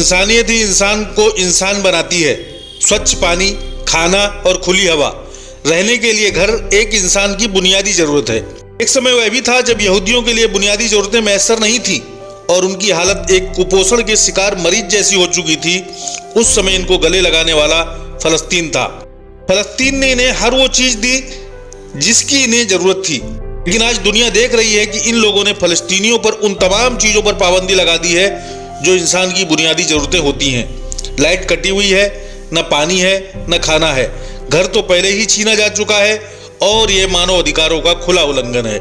इंसानियत ही इंसान को इंसान बनाती है। स्वच्छ पानी, खाना और खुली हवा, रहने के लिए घर एक इंसान की बुनियादी जरूरत है। एक समय वह भी था जब यहूदियों के लिए बुनियादी जरूरतें मैसर नहीं थी और उनकी हालत एक कुपोषण के शिकार मरीज जैसी हो चुकी थी। उस समय इनको गले लगाने वाला फलस्तीन था। फलस्तीन ने इन्हें हर वो चीज दी जिसकी इन्हें जरूरत थी। लेकिन आज दुनिया देख रही है कि इन लोगों ने फलस्तीनियों पर उन तमाम चीजों पर पाबंदी लगा दी है जो इंसान की बुनियादी जरूरतें होती हैं। लाइट कटी हुई है, न पानी है, न खाना है। घर तो पहले ही छीना जा चुका है और ये मानव अधिकारों का खुला उल्लंघन है।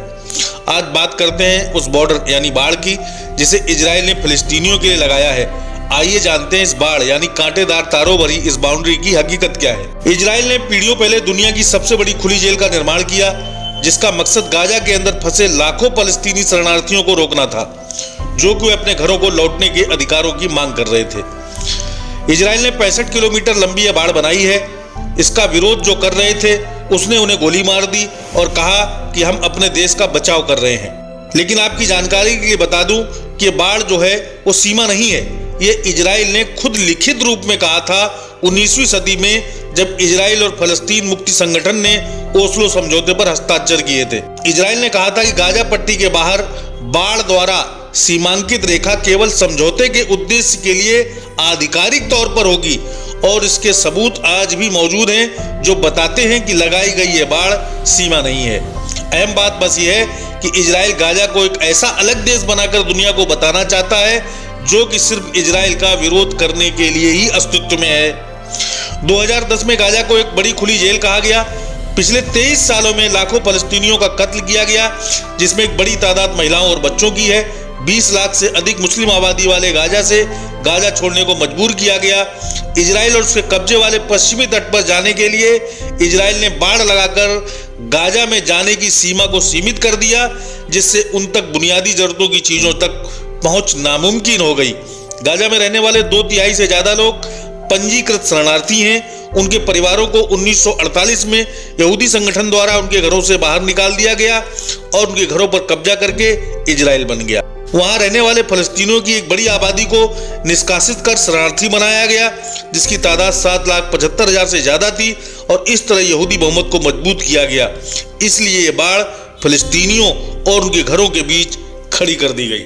आज बात करते हैं उस बॉर्डर यानी बाड़ की जिसे इजराइल ने फिलिस्तीनियों के लिए लगाया है। आइए जानते हैं इस बाड़ यानी कांटेदार तारों भरी इस बाउंड्री की हकीकत क्या है। इजराइल ने पीढ़ियों पहले दुनिया की सबसे बड़ी खुली जेल का निर्माण किया जिसका मकसद गाजा के अंदर फंसे लाखों फलस्तीनी शरणार्थियों को रोकना था जो कि अपने घरों को लौटने के अधिकारों की मांग कर रहे थे। इजराइल ने 65 किलोमीटर लंबी यह बाड़ बनाई है। इसका विरोध जो कर रहे थे उसने उन्हें गोली मार दी और कहा कि हम अपने देश का बचाव कर रहे हैं। लेकिन आपकी जानकारी के लिए बता दूं कि बाड़ जो है वो सीमा नहीं है। ये इजराइल ने खुद लिखित रूप में कहा था 19वीं सदी में जब इजराइल और फलस्तीन मुक्ति संगठन ने ओस्लो समझौते पर हस्ताक्षर किए थे। इजराइल ने कहा था कि गाजा पट्टी के बाहर बाड़ द्वारा सीमांकित रेखा केवल समझौते के उद्देश्य के लिए आधिकारिक तौर पर होगी और इसके सबूत आज भी मौजूद हैं जो बताते हैं कि लगाई गई ये बाड़ सीमा नहीं है। अहम बात बस ये है कि इजराइल गाजा को एक ऐसा अलग देश बनाकर दुनिया को बताना चाहता है जो कि सिर्फ इजराइल का विरोध करने के लिए ही अस्तित्व में है। 2010 में गाजा को एक बड़ी खुली जेल कहा गया। पिछले 23 सालों में लाखों फलस्तीनियों का कत्ल किया गया जिसमें एक बड़ी तादाद महिलाओं और बच्चों की है। 20 लाख से अधिक मुस्लिम आबादी वाले गाजा से गाजा छोड़ने को मजबूर किया गया। इजराइल और उसके कब्जे वाले पश्चिमी तट पर जाने के लिए इजराइल ने बाड़ लगाकर गाजा में जाने की सीमा को सीमित कर दिया जिससे उन तक बुनियादी जरूरतों की चीजों तक पहुंच नामुमकिन हो गई। गाजा में रहने वाले 2/3 से ज्यादा लोग पंजीकृत शरणार्थी हैं। उनके परिवारों को 1948 में यहूदी संगठन द्वारा उनके घरों से बाहर निकाल दिया गया और उनके घरों पर कब्जा करके इजराइल बन गया। वहां रहने वाले फलस्तीनियों की एक बड़ी आबादी को निष्कासित कर शरणार्थी बनाया गया जिसकी तादाद 7,75,000 से ज्यादा थी और इस तरह यहूदी बहुमत को मजबूत किया गया। इसलिए ये बाड़ फलस्तीनियों और उनके घरों के बीच खड़ी कर दी गई।